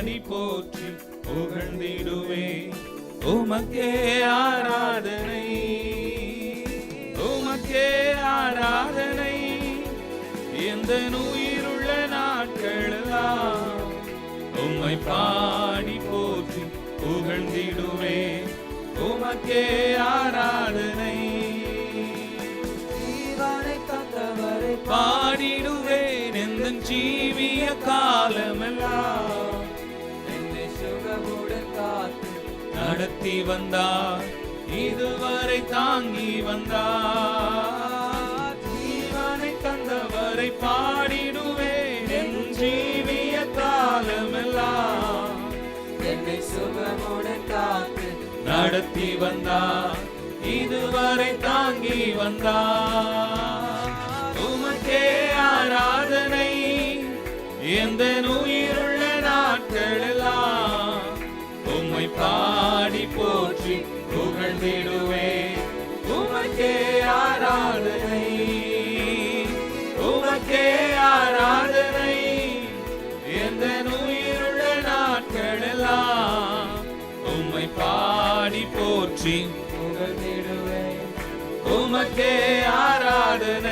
பாடி போற்றி புகழ்ந்திடுவே. உமக்கே ஆராதனை, உமக்கே ஆராதனை, எந்த உயிருள்ள நாட்களெல்லாம் உம்மை பாடி போற்றி புகழ்ந்திடுவே. உமக்கே ஆராதனை, ஜீவனை தந்தவரை பாடிடுவேன் எந்த ஜீவிய காலமெல்லாம். என்னை சுகமுடன் காத்து நடத்தி வந்தார், இதுவரை தாங்கி வந்தார். ஜீவனை தந்தவரை பாடிடுவேன் என் ஜீவிய காலமெல்லாம். என்னை சுகமுடன் காத்து நடத்தி வந்தார், இதுவரை தாங்கி வந்தார். உமக்கே ஆராதனை, எந்த உயிருள்ள நாட்களெல்லாம் உம்மை பாடி போற்றி புகழ்ந்திடுவே. உமக்கே ஆராதனை, உமக்கே ஆராதனை, எந்த உயிருள்ள நாட்களெல்லாம் உம்மை பாடி போற்றி புகழ்ந்திடுவேன். உமக்கே ஆராதனை.